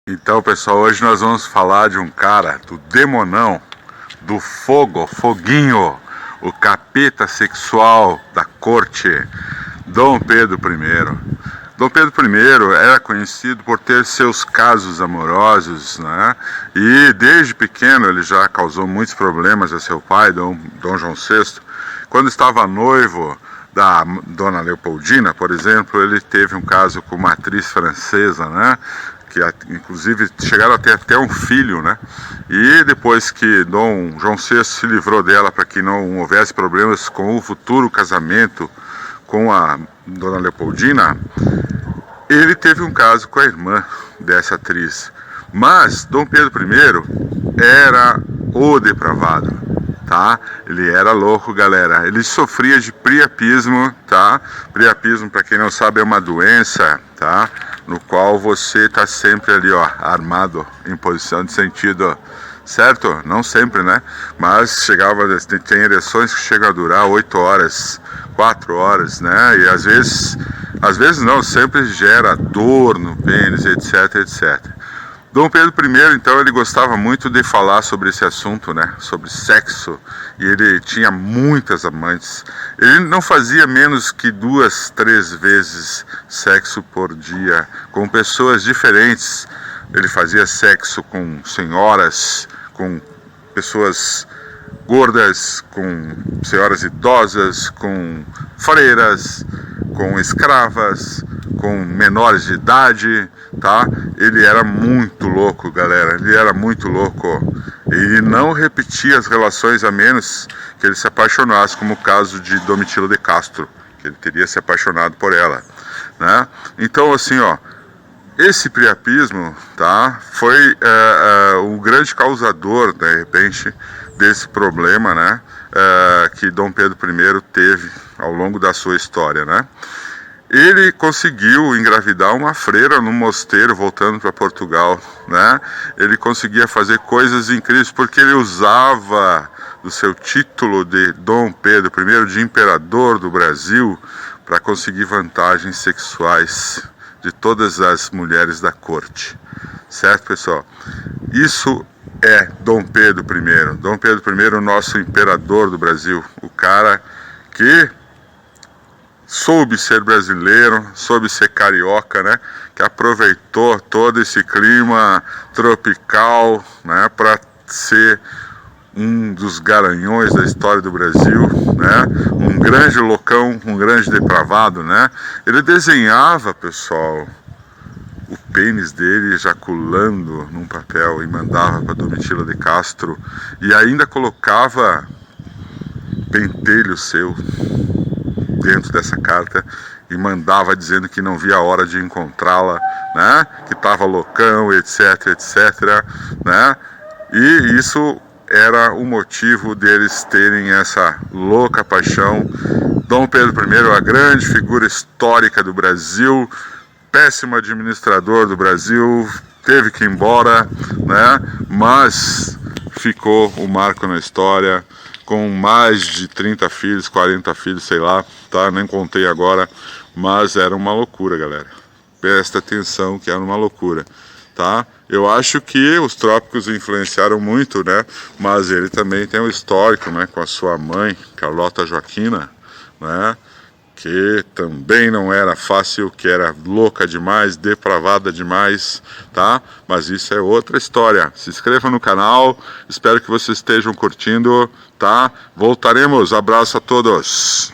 Então, pessoal, hoje nós vamos falar de um cara, do demonão, do fogo, foguinho, o capeta sexual da corte, Dom Pedro I. Dom Pedro I era conhecido por ter seus casos amorosos, né? E desde pequeno ele já causou muitos problemas a seu pai, Dom João VI. Quando estava noivo da Dona Leopoldina, por exemplo, ele teve um caso com uma atriz francesa, né? Que inclusive chegaram a ter até um filho, né? E depois que Dom João VI se livrou dela para que não houvesse problemas com o futuro casamento com a Dona Leopoldina, ele teve um caso com a irmã dessa atriz. Mas Dom Pedro I era o depravado, tá? Ele era louco, galera. Ele sofria de priapismo, tá? Priapismo, para quem não sabe, é uma doença, tá? No qual você está sempre ali, ó, armado, em posição de sentido, certo? Não sempre, né? Mas tem ereções que chegam a durar 8 horas, 4 horas, né? E às vezes não, sempre gera dor no pênis, etc, etc. Dom Pedro I, então, ele gostava muito de falar sobre esse assunto, né? Sobre sexo, e ele tinha muitas amantes. Ele não fazia menos que 2, 3 vezes sexo por dia, com pessoas diferentes. Ele fazia sexo com senhoras, com pessoas gordas, com senhoras idosas, com freiras, com escravas, com menores de idade, tá? Ele era muito louco, galera, ele era muito louco. Ele não repetia as relações a menos que ele se apaixonasse, como o caso de Domitila de Castro, que ele teria se apaixonado por ela, né? Então, assim, ó, esse priapismo, tá, foi o grande causador, de repente, desse problema, né, que Dom Pedro I teve ao longo da sua história, né? Ele conseguiu engravidar uma freira no mosteiro, voltando para Portugal, né? Ele conseguia fazer coisas incríveis porque ele usava do seu título de Dom Pedro I, de imperador do Brasil, para conseguir vantagens sexuais de todas as mulheres da corte. Certo, pessoal? Isso é Dom Pedro I. Dom Pedro I, o nosso imperador do Brasil, o cara que soube ser brasileiro, soube ser carioca, né? Que aproveitou todo esse clima tropical, né? Para ser um dos garanhões da história do Brasil, né? Um grande loucão, um grande depravado, né? Ele desenhava, pessoal, o pênis dele ejaculando num papel e mandava para Domitila de Castro e ainda colocava pentelho seu dentro dessa carta e mandava dizendo que não via a hora de encontrá-la, né? Que estava loucão, etc, etc, né? E isso era o motivo deles terem essa louca paixão. Dom Pedro I, a grande figura histórica do Brasil, péssimo administrador do Brasil, teve que ir embora, né? Mas ficou o marco na história, com mais de 30 filhos, 40 filhos, sei lá, tá? Nem contei agora, mas era uma loucura, galera. Presta atenção que era uma loucura, tá? Eu acho que os trópicos influenciaram muito, né? Mas ele também tem um histórico, né? Com a sua mãe, Carlota Joaquina, né? Que também não era fácil, que era louca demais, depravada demais, tá? Mas isso é outra história. Se inscreva no canal, espero que vocês estejam curtindo, tá? Voltaremos, abraço a todos!